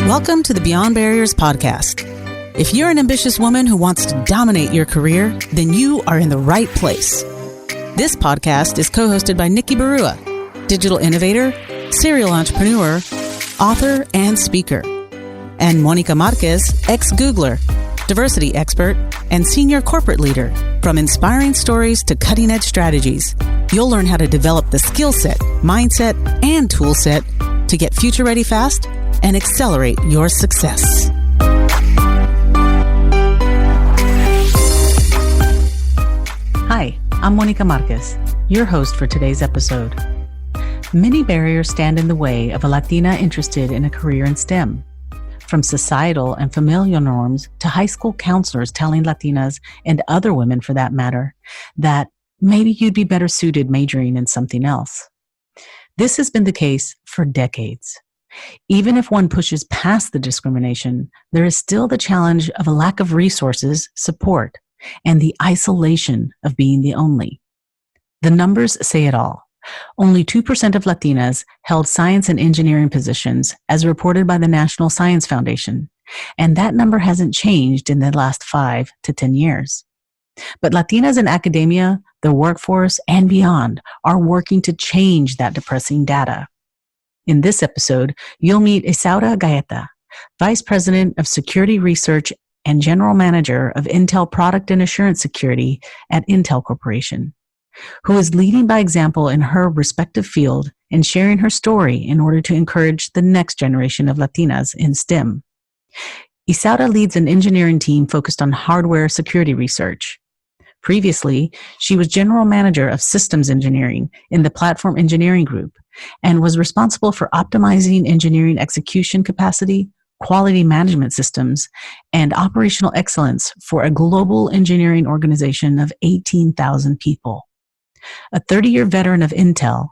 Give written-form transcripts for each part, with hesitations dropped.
Welcome to the Beyond Barriers podcast. If you're an ambitious woman who wants to dominate your career, then you are in the right place. This podcast is co-hosted by Nikki Barua, digital innovator, serial entrepreneur, author, and speaker, and Monica Marquez, ex-Googler, diversity expert, and senior corporate leader. From inspiring stories to cutting-edge strategies, you'll learn how to develop the skill set, mindset, and tool set to get future-ready fast and accelerate your success. Hi, I'm Monica Marquez, your host for today's episode. Many barriers stand in the way of a Latina interested in a career in STEM. From societal and familial norms to high school counselors telling Latinas, and other women for that matter, that maybe you'd be better suited majoring in something else. This has been the case for decades. Even if one pushes past the discrimination, there is still the challenge of a lack of resources, support, and the isolation of being the only. The numbers say it all. Only 2% of Latinas held science and engineering positions, as reported by the National Science Foundation, and that number hasn't changed in the last 5 to 10 years. But Latinas in academia, the workforce, and beyond are working to change that depressing data. In this episode, you'll meet Isaura Gaeta, Vice President of Security Research and General Manager of Intel Product and Assurance Security at Intel Corporation, who is leading by example in her respective field and sharing her story in order to encourage the next generation of Latinas in STEM. Isaura leads an engineering team focused on hardware security research. Previously, she was General Manager of Systems Engineering in the Platform Engineering Group and was responsible for optimizing engineering execution capacity, quality management systems, and operational excellence for a global engineering organization of 18,000 people. A 30-year veteran of Intel,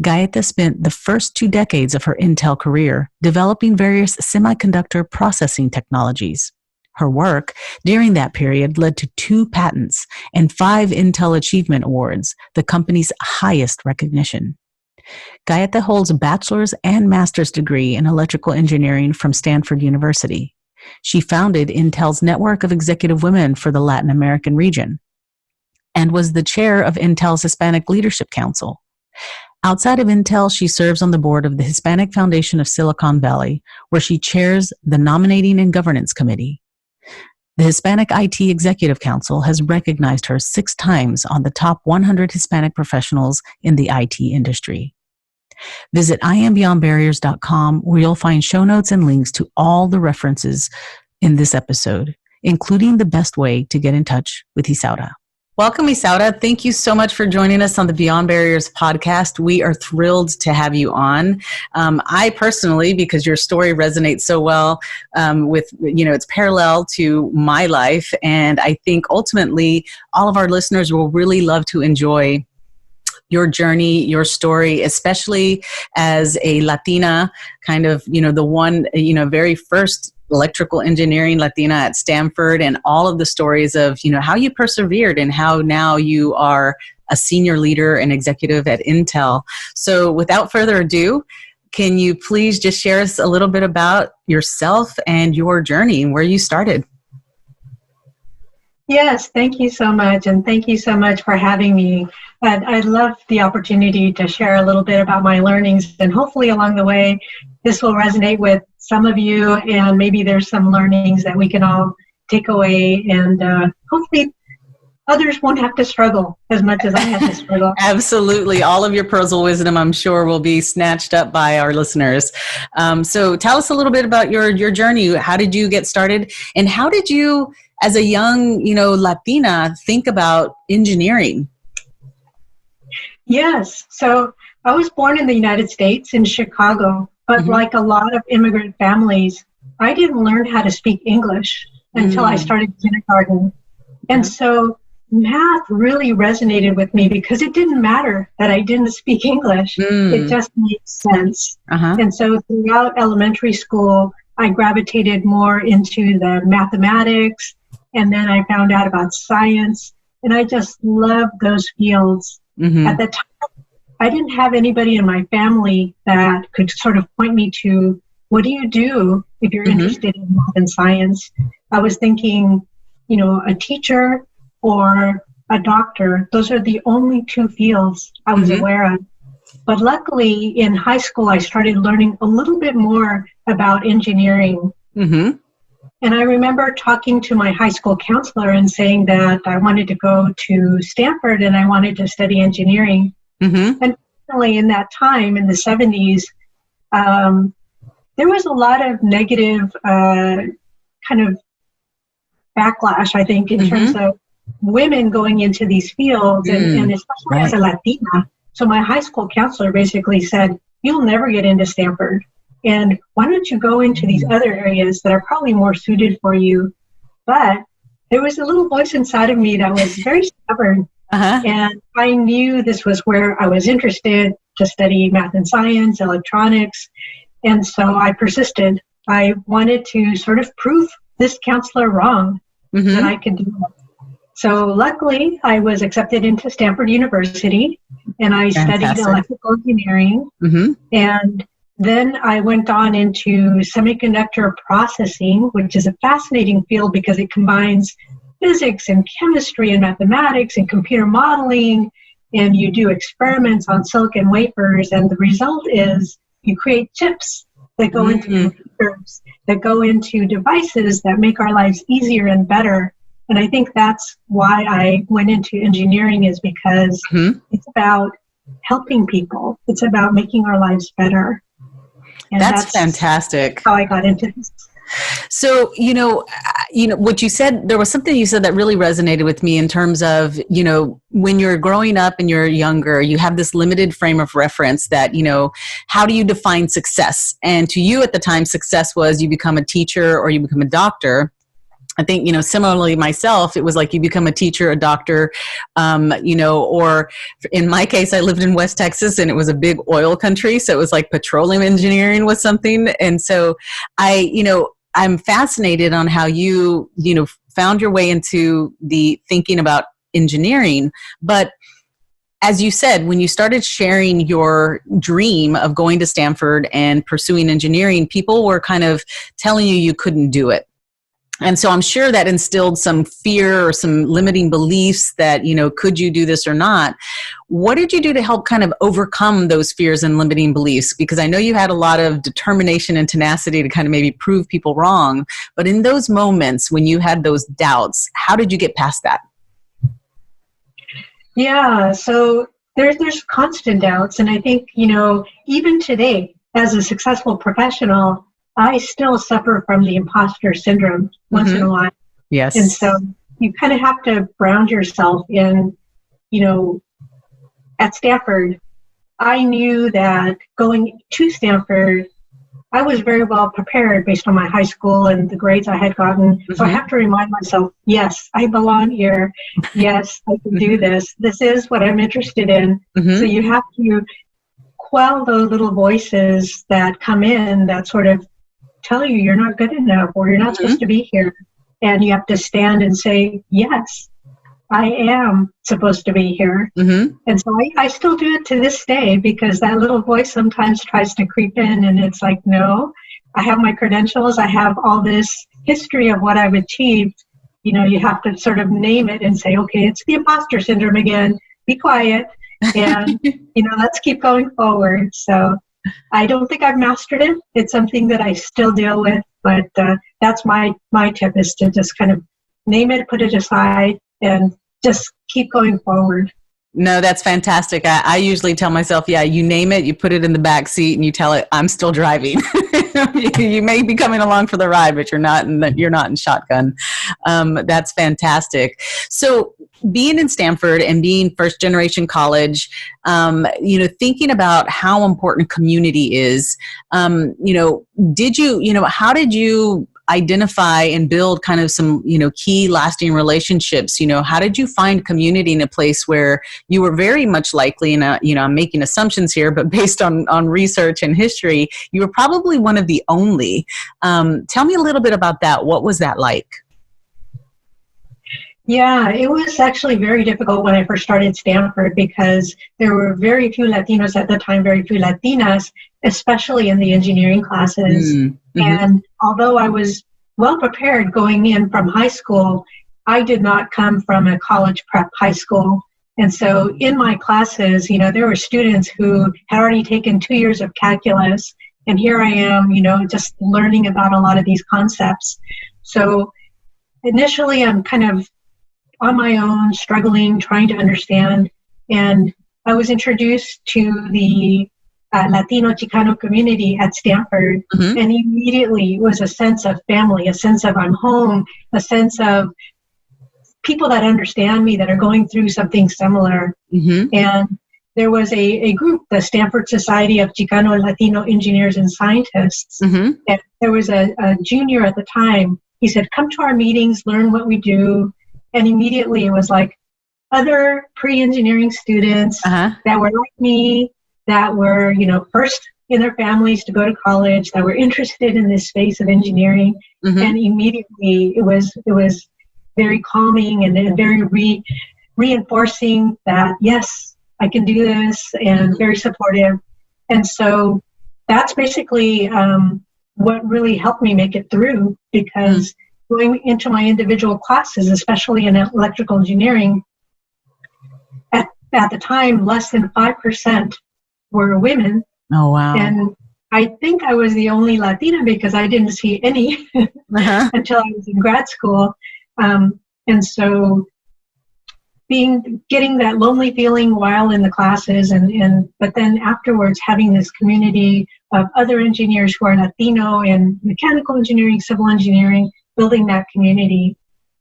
Gaeta spent the first 2 decades of her Intel career developing various semiconductor processing technologies. Her work during that period led to 2 patents and 5 Intel Achievement Awards, the company's highest recognition. Gaeta holds a bachelor's and master's degree in electrical engineering from Stanford University. She founded Intel's Network of Executive Women for the Latin American region and was the chair of Intel's Hispanic Leadership Council. Outside of Intel, she serves on the board of the Hispanic Foundation of Silicon Valley, where she chairs the Nominating and Governance Committee. The Hispanic IT Executive Council has recognized her 6 times on the top 100 Hispanic professionals in the IT industry. Visit iambeyondbarriers.com, where you'll find show notes and links to all the references in this episode, including the best way to get in touch with Isaura. Welcome, Isaura. Thank you so much for joining us on the Beyond Barriers podcast. We are thrilled to have you on. I personally, because your story resonates so well with, it's parallel to my life. And I think ultimately all of our listeners will really love to enjoy your journey, your story, especially as a Latina, kind of, the one, very first electrical engineering Latina at Stanford, and all of the stories of, how you persevered and how now you are a senior leader and executive at Intel. So without further ado, can you please just share us a little bit about yourself and your journey and where you started? Yes, thank you so much. And thank you so much for having me. I'd love the opportunity to share a little bit about my learnings, and hopefully along the way, this will resonate with some of you, and maybe there's some learnings that we can all take away, and hopefully others won't have to struggle as much as I had to struggle. Absolutely. All of your pearls of wisdom, I'm sure, will be snatched up by our listeners. So tell us a little bit about your journey. How did you get started, and how did you, as a young, Latina, think about engineering? Yes. So I was born in the United States in Chicago, but like a lot of immigrant families, I didn't learn how to speak English until I started kindergarten. And so math really resonated with me because it didn't matter that I didn't speak English. It just made sense. And so throughout elementary school, I gravitated more into the mathematics, and then I found out about science, and I just loved those fields. At the time, I didn't have anybody in my family that could sort of point me to, what do you do if you're interested in math and science. I was thinking, a teacher or a doctor. Those are the only two fields I was aware of. But luckily, in high school, I started learning a little bit more about engineering. And I remember talking to my high school counselor and saying that I wanted to go to Stanford and I wanted to study engineering. And finally, in that time, in the 70s, there was a lot of negative kind of backlash, I think, in terms of women going into these fields, and especially as a Latina. So my high school counselor basically said, you'll never get into Stanford. And why don't you go into these other areas that are probably more suited for you? But there was a little voice inside of me that was very stubborn. And I knew this was where I was interested to study math and science, electronics. And so I persisted. I wanted to sort of prove this counselor wrong, that I could do it. So luckily, I was accepted into Stanford University, and I studied electrical engineering. And then I went on into semiconductor processing, which is a fascinating field because it combines physics and chemistry and mathematics and computer modeling, and you do experiments on silicon wafers, and the result is you create chips that go into computers, that go into devices that make our lives easier and better. And I think that's why I went into engineering, is because it's about helping people. It's about making our lives better. And that's fantastic. How I got into this. So, what you said, there was something you said that really resonated with me in terms of, when you're growing up and you're younger, you have this limited frame of reference that, how do you define success? And to you at the time, success was you become a teacher or you become a doctor. I think, similarly myself, it was like you become a teacher, a doctor, or in my case, I lived in West Texas and it was a big oil country. So it was like petroleum engineering was something. And so I'm fascinated on how you found your way into the thinking about engineering. But as you said, when you started sharing your dream of going to Stanford and pursuing engineering, people were kind of telling you couldn't do it. And so I'm sure that instilled some fear or some limiting beliefs that, could you do this or not? What did you do to help kind of overcome those fears and limiting beliefs? Because I know you had a lot of determination and tenacity to kind of maybe prove people wrong. But in those moments when you had those doubts, how did you get past that? Yeah, so there's constant doubts. And I think, even today, as a successful professional, I still suffer from the imposter syndrome once in a while. Yes. And so you kind of have to ground yourself in, at Stanford, I knew that going to Stanford, I was very well prepared based on my high school and the grades I had gotten. So I have to remind myself, yes, I belong here. Yes, I can do this. This is what I'm interested in. So you have to quell those little voices that come in that sort of tell you you're not good enough or you're not supposed to be here. And you have to stand and say, yes, I am supposed to be here. And so I still do it to this day, because that little voice sometimes tries to creep in, and it's like, no, I have my credentials. I have all this history of what I've achieved. You have to sort of name it and say, okay, it's the imposter syndrome again. Be quiet. And, let's keep going forward. So I don't think I've mastered it. It's something that I still deal with, but that's my tip, is to just kind of name it, put it aside, and just keep going forward. No, that's fantastic. I usually tell myself, you name it, you put it in the back seat, and you tell it, I'm still driving. You may be coming along for the ride, but you're not in shotgun. That's fantastic. So being in Stanford and being first generation college, thinking about how important community is, how did you identify and build kind of some, key lasting relationships? How did you find community in a place where you were very much likely, and I'm making assumptions here, but based on research and history, you were probably one of the only. Tell me a little bit about that. What was that like? Yeah, it was actually very difficult when I first started Stanford, because there were very few Latinos at the time, very few Latinas, especially in the engineering classes. And although I was well prepared going in from high school, I did not come from a college prep high school. And so in my classes, there were students who had already taken 2 years of calculus. And here I am, just learning about a lot of these concepts. So initially, I'm kind of on my own, struggling, trying to understand. And I was introduced to the Latino Chicano community at Stanford. And immediately it was a sense of family, a sense of I'm home, a sense of people that understand me, that are going through something similar. And there was a group, the Stanford Society of Chicano and Latino Engineers and Scientists. And there was a junior at the time. He said, come to our meetings, learn what we do. And immediately it was like other pre-engineering students that were like me, that were, first in their families to go to college, that were interested in this space of engineering. And immediately it was very calming and very reinforcing that, yes, I can do this, and very supportive. And so that's basically what really helped me make it through, because going into my individual classes, especially in electrical engineering, at the time, less than 5% were women. Oh, wow. And I think I was the only Latina because I didn't see any until I was in grad school. And so getting that lonely feeling while in the classes, but then afterwards having this community of other engineers who are Latino in mechanical engineering, civil engineering, building that community.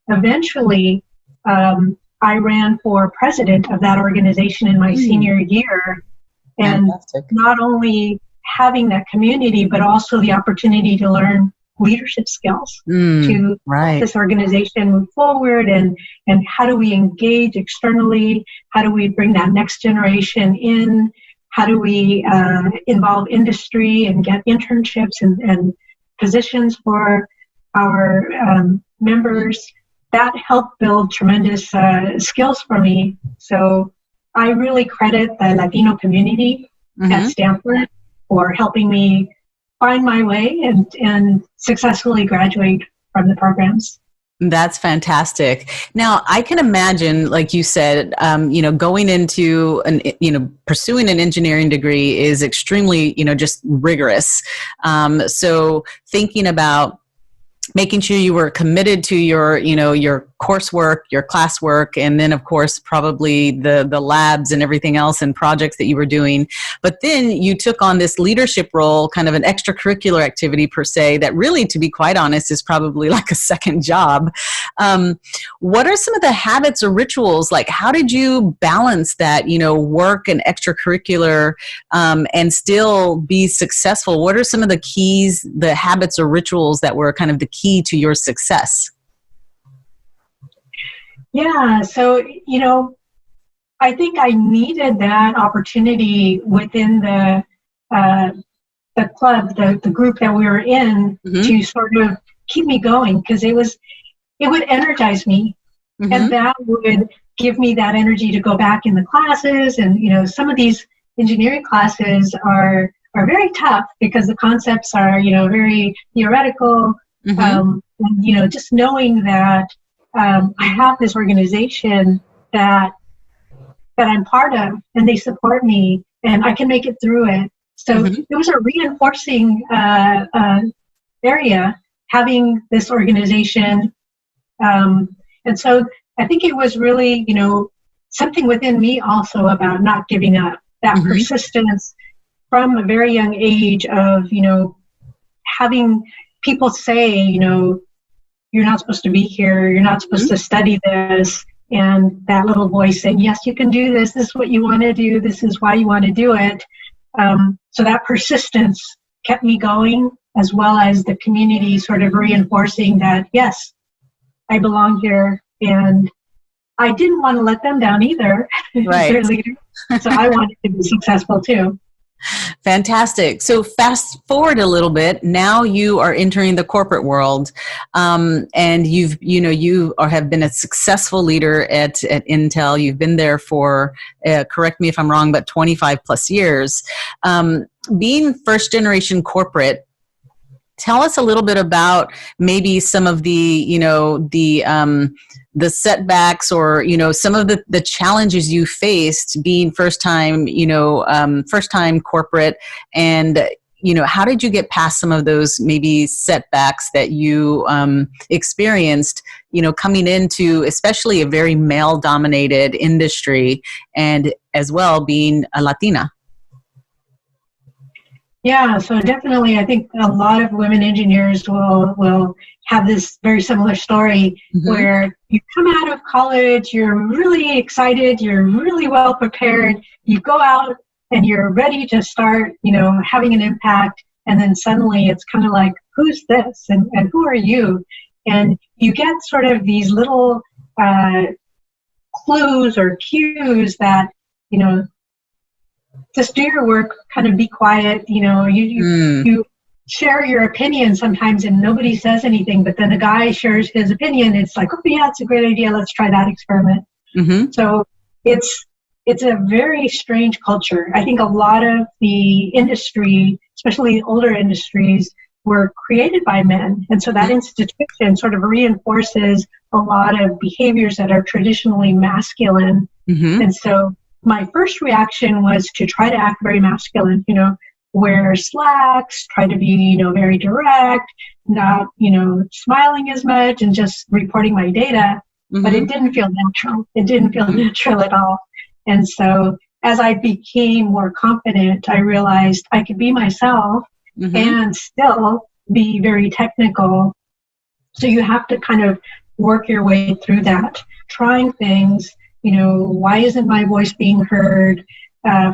Eventually, I ran for president of that organization in my senior year. And not only having that community, but also the opportunity to learn leadership skills to help this organization move forward, and how do we engage externally, how do we bring that next generation in, how do we involve industry and get internships and positions for our members. That helped build tremendous skills for me. So I really credit the Latino community at Stanford for helping me find my way and successfully graduate from the programs. That's fantastic. Now, I can imagine, like you said, going into pursuing an engineering degree is extremely, just rigorous. So thinking about making sure you were committed to your coursework, your classwork, and then of course probably the labs and everything else and projects that you were doing. But then you took on this leadership role, kind of an extracurricular activity per se, that really, to be quite honest, is probably like a second job. What are some of the habits or rituals? Like, how did you balance that, work and extracurricular, and still be successful? What are some of the keys, the habits or rituals that were kind of the key to your success? Yeah, so, I think I needed that opportunity within the club, the group that we were in, to sort of keep me going, because it would energize me, and that would give me that energy to go back in the classes. And, some of these engineering classes are very tough because the concepts are, very theoretical. And, just knowing that I have this organization that I'm part of, and they support me, and I can make it through it. So it was a reinforcing area, having this organization. And so I think it was really, something within me also about not giving up, that persistence from a very young age of, having people say, you're not supposed to be here, you're not supposed to study this, and that little voice saying, yes, you can do this, this is what you want to do, this is why you want to do it. So that persistence kept me going, as well as the community sort of reinforcing that, yes, I belong here, and I didn't want to let them down either. Right. Their leader. So I wanted to be successful too. Fantastic. So fast forward a little bit. Now you are entering the corporate world, and you have been a successful leader at Intel. You've been there for, correct me if I'm wrong, but 25 plus years. Being first generation corporate, tell us a little bit about maybe some of the setbacks or, some of the challenges you faced being first time corporate, and, how did you get past some of those maybe setbacks that you experienced, coming into especially a very male dominated industry, and as well being a Latina? Yeah, so definitely, I think a lot of women engineers will have this very similar story, where you come out of college, you're really excited, you're really well prepared, you go out and you're ready to start, having an impact, and then suddenly it's kind of like, who's this and who are you? And you get sort of these little clues or cues that, just do your work, kind of be quiet, you share your opinion sometimes and nobody says anything, but then a guy shares his opinion. It's like, oh yeah, it's a great idea. Let's try that experiment. So it's a very strange culture. I think a lot of the industry, especially older industries, were created by men. And so that institution sort of reinforces a lot of behaviors that are traditionally masculine. And so my first reaction was to try to act very masculine, wear slacks, try to be, very direct, not, smiling as much and just reporting my data. But it didn't feel natural. It didn't feel natural at all. And so as I became more confident, I realized I could be myself and still be very technical. So you have to kind of work your way through that, trying things. Why isn't my voice being heard?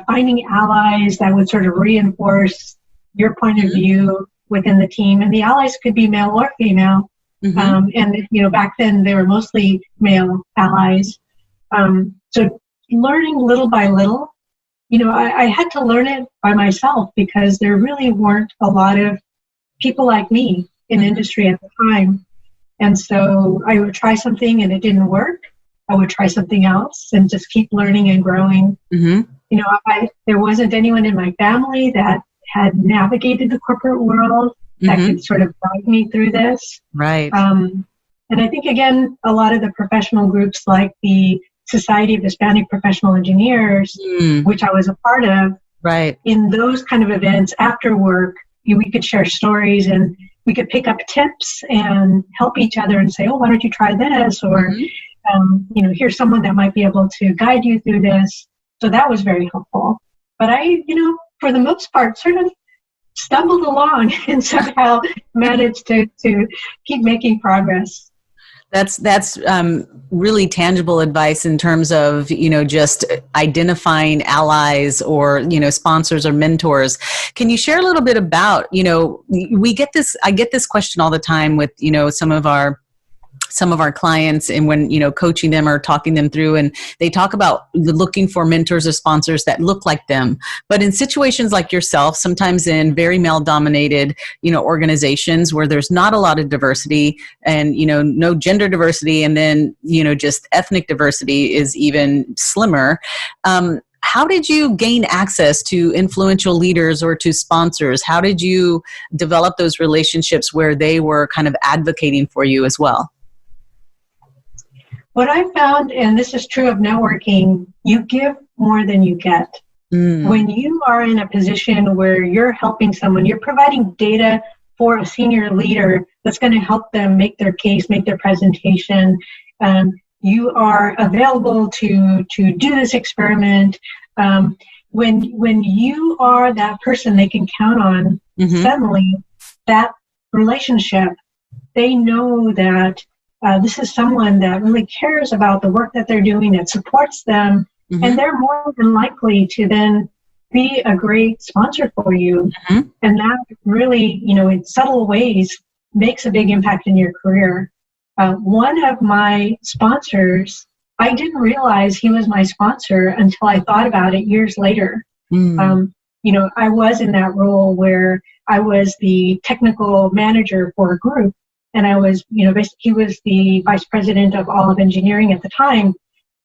Finding allies that would sort of reinforce your point of view within the team. And the allies could be male or female. And, back then they were mostly male allies. So learning little by little, I had to learn it by myself because there really weren't a lot of people like me in industry at the time. And so I would try something and it didn't work. I would try something else and just keep learning and growing. There wasn't anyone in my family that had navigated the corporate world that could sort of guide me through this. Right. And I think, again, a lot of the professional groups like the Society of Hispanic Professional Engineers, which I was a part of, right, in those kind of events after work, we could share stories and we could pick up tips and help each other and say, oh, why don't you try this? Or here's someone that might be able to guide you through this. So that was very helpful. But I, for the most part, sort of stumbled along and somehow managed to keep making progress. That's really tangible advice in terms of, just identifying allies or, sponsors or mentors. Can you share a little bit about, I get this question all the time with, some of our clients, and when, coaching them or talking them through, and they talk about looking for mentors or sponsors that look like them. But in situations like yourself, sometimes in very male dominated, organizations where there's not a lot of diversity and, no gender diversity, and then, just ethnic diversity is even slimmer. How did you gain access to influential leaders or to sponsors? How did you develop those relationships where they were kind of advocating for you as well? What I found, and this is true of networking, you give more than you get. When you are in a position where you're helping someone, you're providing data for a senior leader that's going to help them make their case, make their presentation. You are available to do this experiment. When you are that person they can count on, suddenly that relationship, they know that this is someone that really cares about the work that they're doing, that supports them, and they're more than likely to then be a great sponsor for you. And that really, in subtle ways, makes a big impact in your career. One of my sponsors, I didn't realize he was my sponsor until I thought about it years later. I was in that role where I was the technical manager for a group. And I was, he was the vice president of all of engineering at the time.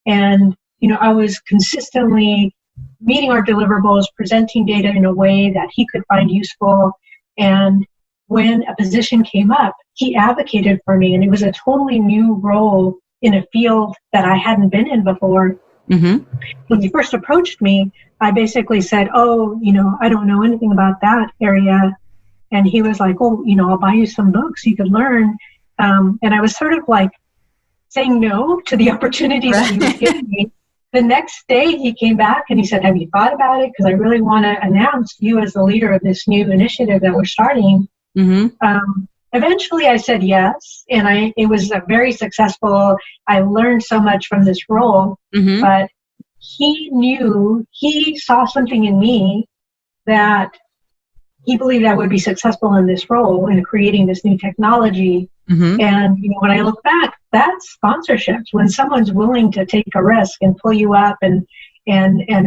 And, I was consistently meeting our deliverables, presenting data in a way that he could find useful. And when a position came up, he advocated for me, and it was a totally new role in a field that I hadn't been in before. Mm-hmm. When he first approached me, I basically said, oh, I don't know anything about that area. And he was like, oh, I'll buy you some books you could learn. And I was sort of like saying no to the opportunities that he was giving me. The next day he came back and he said, have you thought about it? Because I really want to announce you as the leader of this new initiative that we're starting. Mm-hmm. Eventually I said yes, and it was very successful. I learned so much from this role, mm-hmm. but he saw something in me that he believed I would be successful in this role in creating this new technology. Mm-hmm. And when I look back, that's sponsorships. When someone's willing to take a risk and pull you up and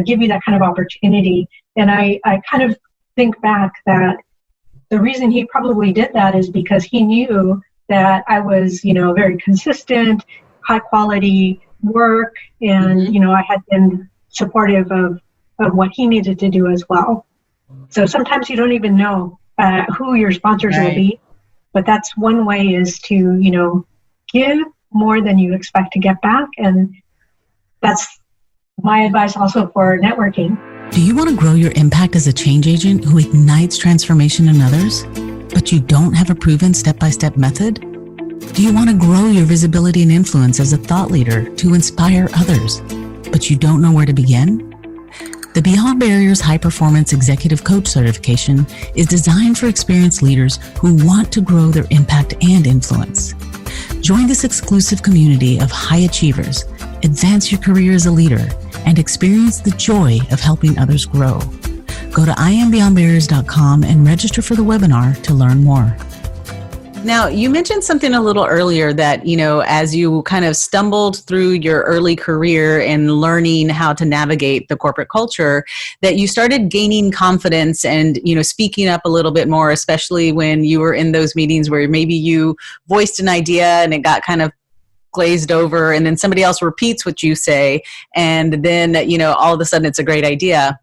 give you that kind of opportunity. And I kind of think back that the reason he probably did that is because he knew that I was, very consistent, high quality work, and mm-hmm. I had been supportive of what he needed to do as well. So sometimes you don't even know who your sponsors will be, but that's one way is to, give more than you expect to get back. And that's my advice also for networking. Do you want to grow your impact as a change agent who ignites transformation in others, but you don't have a proven step-by-step method? Do you want to grow your visibility and influence as a thought leader to inspire others, but you don't know where to begin? The Beyond Barriers High Performance Executive Coach Certification is designed for experienced leaders who want to grow their impact and influence. Join this exclusive community of high achievers, advance your career as a leader, and experience the joy of helping others grow. Go to IamBeyondBarriers.com and register for the webinar to learn more. Now, you mentioned something a little earlier that, as you kind of stumbled through your early career and learning how to navigate the corporate culture, that you started gaining confidence and, speaking up a little bit more, especially when you were in those meetings where maybe you voiced an idea and it got kind of glazed over and then somebody else repeats what you say. And then, all of a sudden it's a great idea.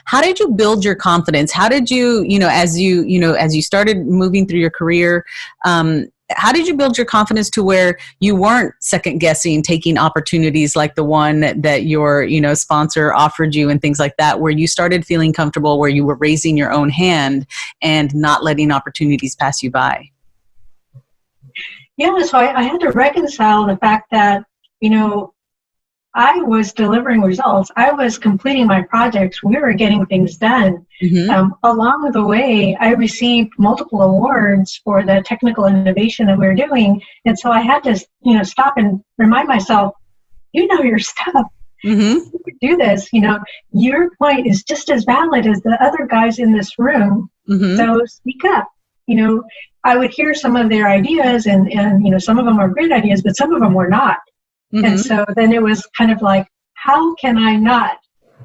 How did you build your confidence? How did you, as you started moving through your career, how did you build your confidence to where you weren't second guessing taking opportunities like the one that your, sponsor offered you and things like that, where you started feeling comfortable, where you were raising your own hand and not letting opportunities pass you by? Yeah, so I had to reconcile the fact that, I was delivering results. I was completing my projects. We were getting things done. Mm-hmm. Along the way, I received multiple awards for the technical innovation that we were doing. And so I had to, stop and remind myself, your stuff. Mm-hmm. You can do this. Your point is just as valid as the other guys in this room. Mm-hmm. So speak up. I would hear some of their ideas and some of them are great ideas, but some of them were not. Mm-hmm. And so then it was kind of like, how can I not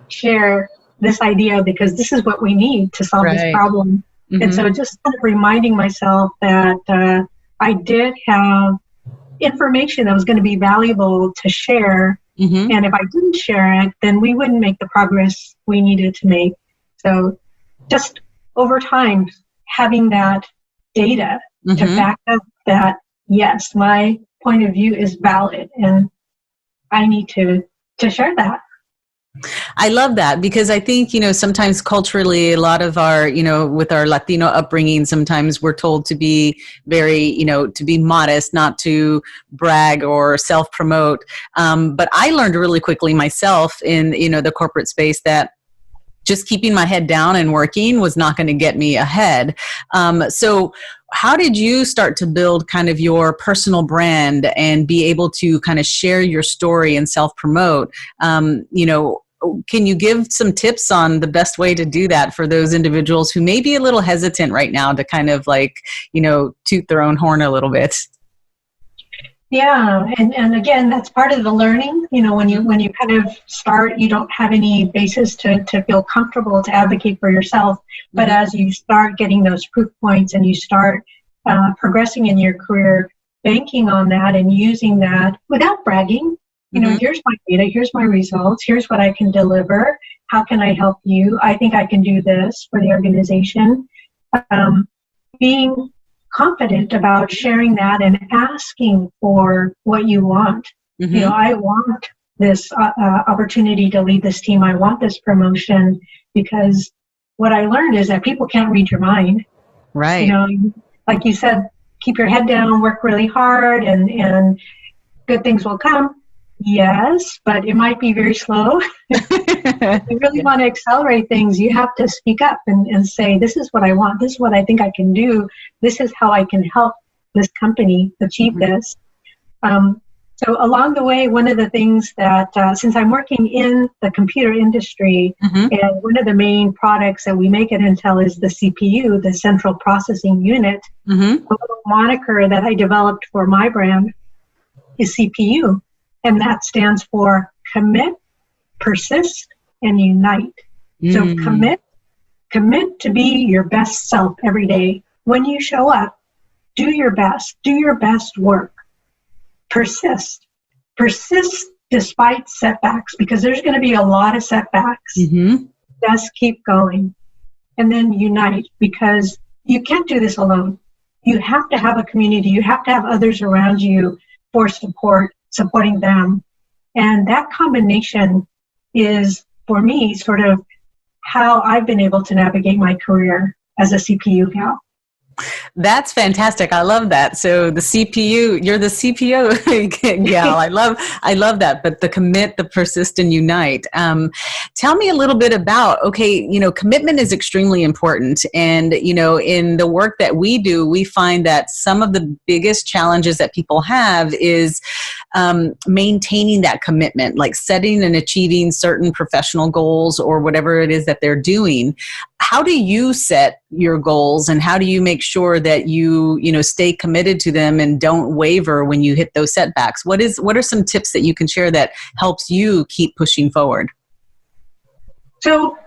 share this idea, because this is what we need to solve this problem. Mm-hmm. And so just kind of reminding myself that I did have information that was going to be valuable to share. Mm-hmm. And if I didn't share it, then we wouldn't make the progress we needed to make. So just over time, having that data mm-hmm. to back up that, yes, my point of view is valid and I need to share that. I love that, because I think, sometimes culturally, a lot of our, with our Latino upbringing, sometimes we're told to be very, to be modest, not to brag or self-promote. But I learned really quickly myself in, the corporate space that just keeping my head down and working was not going to get me ahead. So how did you start to build kind of your personal brand and be able to kind of share your story and self-promote? Can you give some tips on the best way to do that for those individuals who may be a little hesitant right now to kind of toot their own horn a little bit? Yeah, and again, that's part of the learning. When you kind of start, you don't have any basis to feel comfortable to advocate for yourself. But as you start getting those proof points and you start progressing in your career, banking on that and using that without bragging, here's my data, here's my results, here's what I can deliver. How can I help you? I think I can do this for the organization. being confident about sharing that and asking for what you want. Mm-hmm. You know, I want this opportunity to lead this team. I want this promotion, because what I learned is that people can't read your mind. Right. You know, like you said, keep your head down, work really hard, and good things will come. Yes, but it might be very slow. If you really want to accelerate things, you have to speak up and say, this is what I want. This is what I think I can do. This is how I can help this company achieve this. So along the way, one of the things that, since I'm working in the computer industry, and one of the main products that we make at Intel is the CPU, the Central Processing Unit, a little moniker that I developed for my brand is CPU. And that stands for commit, persist, and unite. So commit to be your best self every day. When you show up, do your best work. Persist despite setbacks, because there's going to be a lot of setbacks. Just keep going. And then unite, because you can't do this alone. You have to have a community. You have to have others around you for supporting them. And that combination is, for me, sort of how I've been able to navigate my career as a CPU gal. That's fantastic. I love that. So the CPU, you're the CPO gal. I love that. But the commit, the persist, and unite. Tell me a little bit about, okay, you know, commitment is extremely important. And, you know, in the work that we do, we find that some of the biggest challenges that people have is maintaining that commitment, like setting and achieving certain professional goals or whatever it is that they're doing. How do you set your goals, and how do you make sure that you stay committed to them and don't waver when you hit those setbacks? What are some tips that you can share that helps you keep pushing forward? So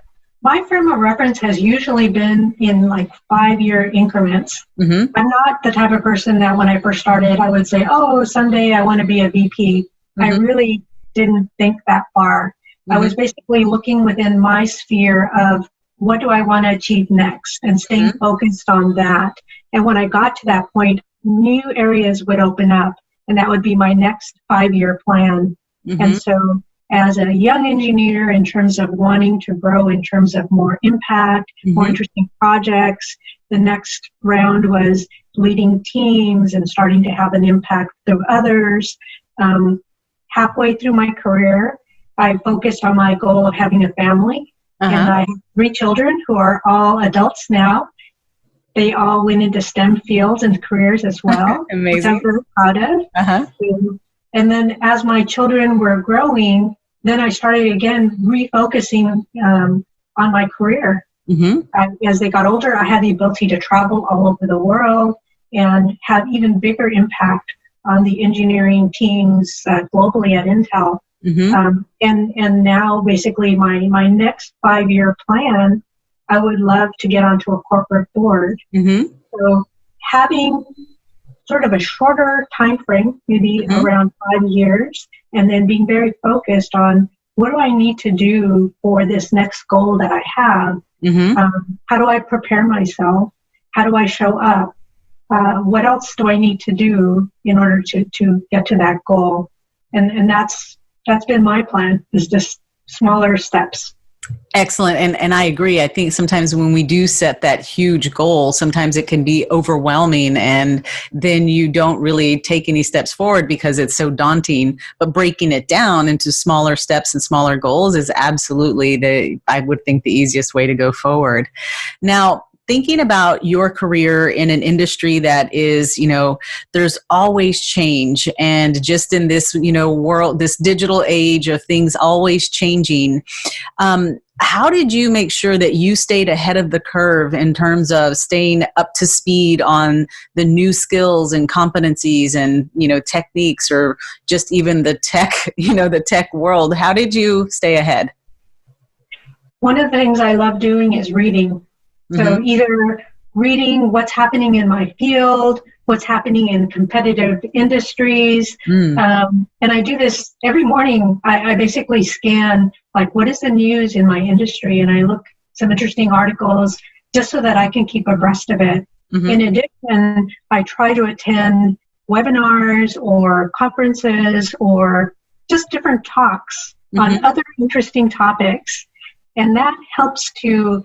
my frame of reference has usually been in like 5-year increments. I'm not the type of person that when I first started, I would say, oh, someday I want to be a VP. I really didn't think that far. I was basically looking within my sphere of what do I want to achieve next and staying focused on that. And when I got to that point, new areas would open up, and that would be my next 5-year plan. And so as a young engineer, in terms of wanting to grow, in terms of more impact, more interesting projects, the next round was leading teams and starting to have an impact through others. Halfway through my career, I focused on my goal of having a family. And I have 3 children who are all adults now. They all went into STEM fields and careers as well, which I'm very proud of. And then as my children were growing, then I started again refocusing on my career. As they got older, I had the ability to travel all over the world and have even bigger impact on the engineering teams globally at Intel. And now basically my next 5-year plan, I would love to get onto a corporate board. So having sort of a shorter time frame, maybe around 5 years, and then being very focused on what do I need to do for this next goal that I have? How do I prepare myself? How do I show up? What else do I need to do in order to get to that goal? And that's been my plan, is just smaller steps. Excellent. And I agree. I think sometimes when we do set that huge goal, sometimes it can be overwhelming, and then you don't really take any steps forward because it's so daunting. But breaking it down into smaller steps and smaller goals is absolutely I would think, the easiest way to go forward. Now, thinking about your career in an industry that is, there's always change, and just in this, world, this digital age of things always changing, how did you make sure that you stayed ahead of the curve in terms of staying up to speed on the new skills and competencies and, techniques, or just even the tech, the tech world? How did you stay ahead? One of the things I love doing is reading. So either reading what's happening in my field, what's happening in competitive industries. And I do this every morning. I basically scan, like, what is the news in my industry? And I look some interesting articles just so that I can keep abreast of it. In addition, I try to attend webinars or conferences or just different talks on other interesting topics. And that helps to,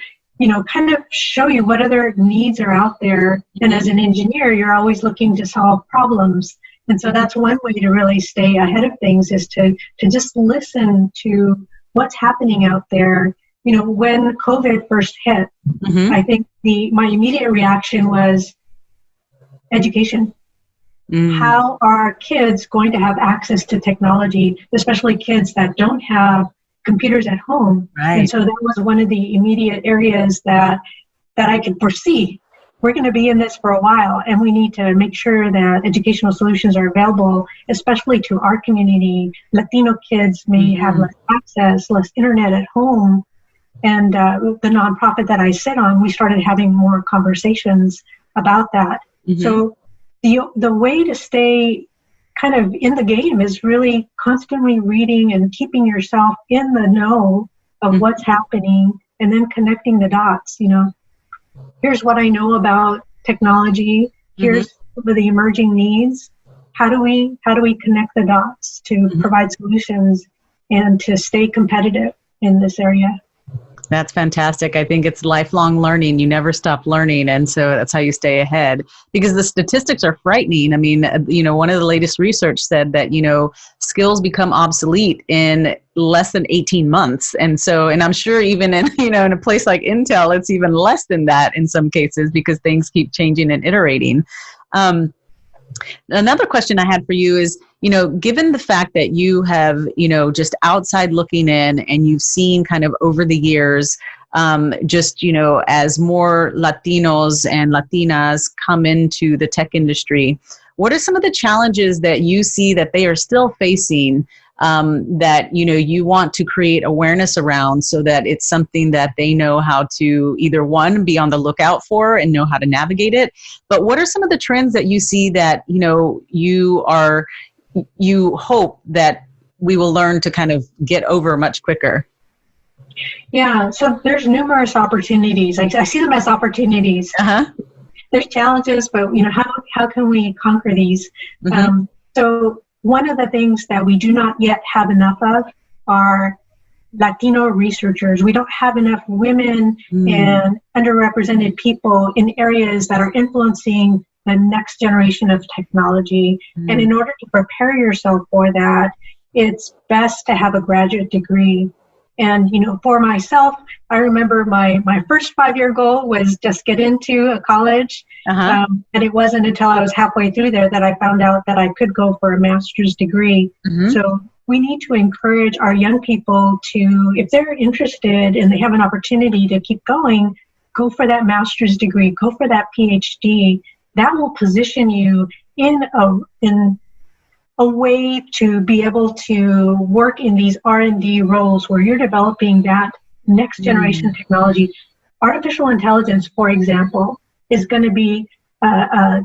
kind of show you what other needs are out there. And as an engineer, you're always looking to solve problems. And so that's one way to really stay ahead of things, is to just listen to what's happening out there. When COVID first hit, I think my immediate reaction was education. How are kids going to have access to technology, especially kids that don't have computers at home? Right. And so that was one of the immediate areas that I could foresee. We're going to be in this for a while, and we need to make sure that educational solutions are available, especially to our community. Latino kids may have less access, less internet at home. And the nonprofit that I sit on, we started having more conversations about that. So the way to stay kind of in the game is really constantly reading and keeping yourself in the know of what's happening, and then connecting the dots. Here's what I know about technology. Here's some of the emerging needs. How do we connect the dots to provide solutions and to stay competitive in this area? That's fantastic. I think it's lifelong learning. You never stop learning. And so that's how you stay ahead, because the statistics are frightening. I mean, one of the latest research said that, skills become obsolete in less than 18 months. And I'm sure even in, in a place like Intel, it's even less than that in some cases, because things keep changing and iterating. Another question I had for you is, given the fact that you have, just outside looking in, and you've seen kind of over the years, as more Latinos and Latinas come into the tech industry, what are some of the challenges that you see that they are still facing, that, you want to create awareness around, so that it's something that they know how to either, one, be on the lookout for and know how to navigate it? But what are some of the trends that you see that, you hope that we will learn to kind of get over much quicker? Yeah, so there's numerous opportunities. I see them as opportunities. There's challenges, but how can we conquer these? So one of the things that we do not yet have enough of are Latino researchers. We don't have enough women and underrepresented people in areas that are influencing the next generation of technology. And in order to prepare yourself for that, it's best to have a graduate degree. And, for myself, I remember my first 5-year goal was just get into a college. And it wasn't until I was halfway through there that I found out that I could go for a master's degree. So we need to encourage our young people to, if they're interested and they have an opportunity to keep going, go for that master's degree, go for that PhD. That will position you in a way to be able to work in these R&D roles where you're developing that next generation technology. Artificial intelligence, for example, is going to be a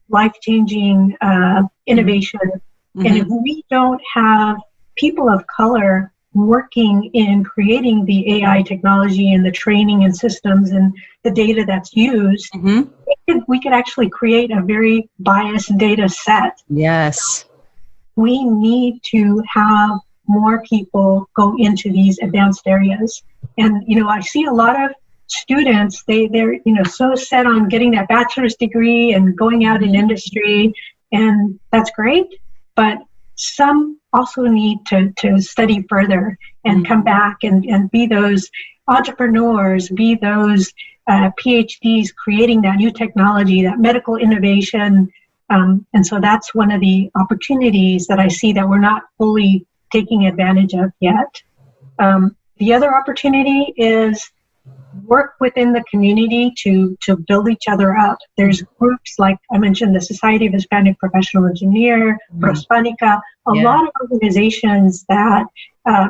life-changing innovation. And if we don't have people of color working in creating the AI technology and the training and systems and the data that's used, we could actually create a very biased data set. Yes. We need to have more people go into these advanced areas. And, I see a lot of students, they're so set on getting that bachelor's degree and going out in industry, and that's great. But some also need to study further and come back and be those entrepreneurs, be those PhDs creating that new technology, that medical innovation. And so that's one of the opportunities that I see that we're not fully taking advantage of yet. The other opportunity is work within the community to build each other up. There's groups like I mentioned, the Society of Hispanic Professional Engineer, Prospanica, a lot of organizations that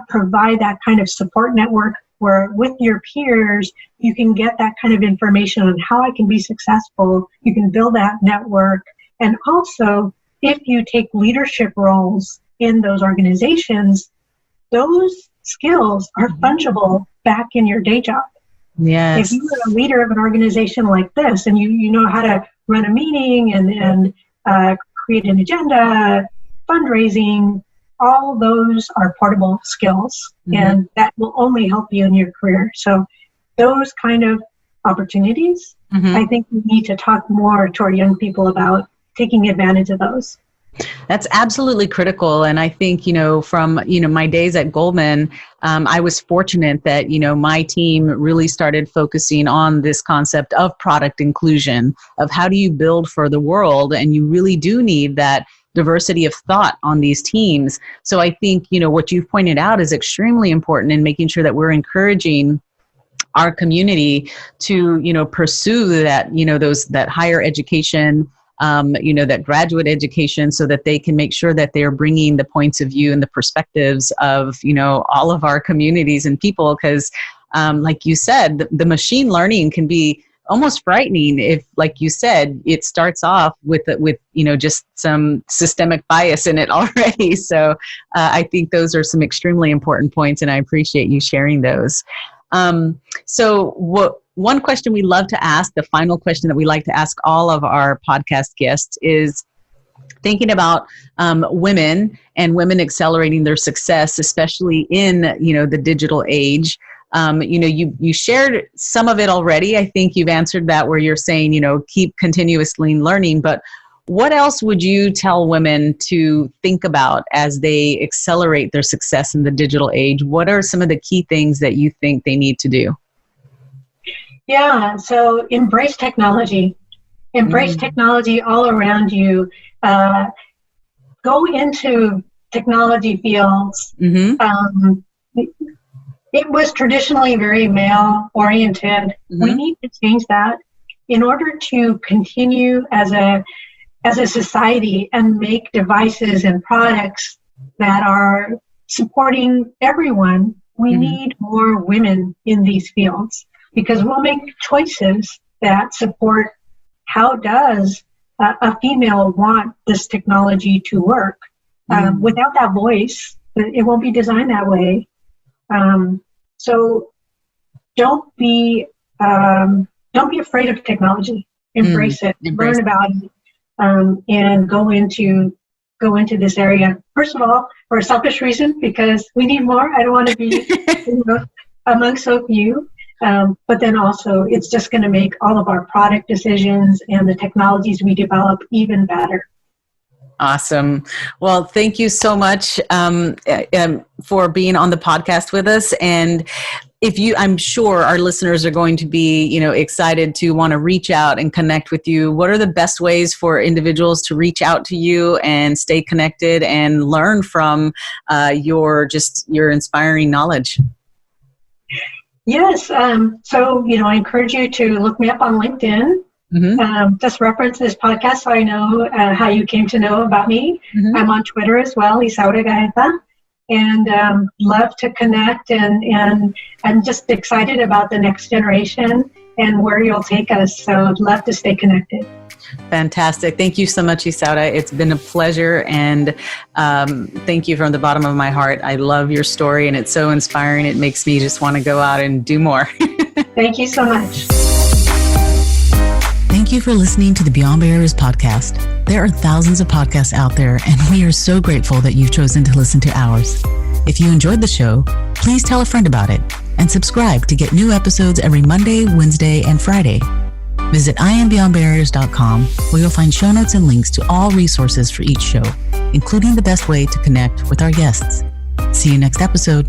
provide that kind of support network where with your peers, you can get that kind of information on how I can be successful. You can build that network. And also, if you take leadership roles in those organizations, those skills are fungible back in your day job. If you are a leader of an organization like this and you know how to run a meeting and create an agenda, fundraising, all those are portable skills, and that will only help you in your career. So those kind of opportunities, I think we need to talk more to our young people about taking advantage of those. That's absolutely critical. And I think, from, my days at Goldman, I was fortunate that, my team really started focusing on this concept of product inclusion, of how do you build for the world? And you really do need that diversity of thought on these teams. So I think, what you've pointed out is extremely important in making sure that we're encouraging our community to, pursue that, that higher education, that graduate education, so that they can make sure that they're bringing the points of view and the perspectives of, all of our communities and people. Because like you said, the machine learning can be almost frightening if, like you said, it starts off with just some systemic bias in it already. So I think those are some extremely important points, and I appreciate you sharing those. One question we love to ask, the final question that we like to ask all of our podcast guests, is thinking about women and women accelerating their success, especially in, the digital age. You shared some of it already. I think you've answered that, where you're saying, keep continuously learning. But what else would you tell women to think about as they accelerate their success in the digital age? What are some of the key things that you think they need to do? Yeah, so embrace technology. Embrace technology all around you. Go into technology fields. It was traditionally very male-oriented. We need to change that in order to continue as a society and make devices and products that are supporting everyone. We need more women in these fields, because we'll make choices that support how does a female want this technology to work. Without that voice, it won't be designed that way. So don't be afraid of technology. Embrace it. Learn about it, and go into this area. First of all, for a selfish reason, because we need more. I don't want to be among so few. But then also, it's just going to make all of our product decisions and the technologies we develop even better. Awesome. Well, thank you so much for being on the podcast with us. And I'm sure our listeners are going to be, excited to want to reach out and connect with you. What are the best ways for individuals to reach out to you and stay connected and learn from your inspiring knowledge? Yes. So, I encourage you to look me up on LinkedIn. Just reference this podcast so I know how you came to know about me. I'm on Twitter as well, Isaura Gaeta, and love to connect, and I'm just excited about the next generation and where you'll take us. So I'd love to stay connected. Fantastic. Thank you so much, Isaura. It's been a pleasure, and thank you from the bottom of my heart. I love your story, and it's so inspiring. It makes me just want to go out and do more. Thank you so much. Thank you for listening to the Beyond Barriers podcast. There are thousands of podcasts out there, and we are so grateful that you've chosen to listen to ours. If you enjoyed the show, please tell a friend about it and subscribe to get new episodes every Monday, Wednesday, and Friday. Visit IamBeyondBarriers.com, where you'll find show notes and links to all resources for each show, including the best way to connect with our guests. See you next episode.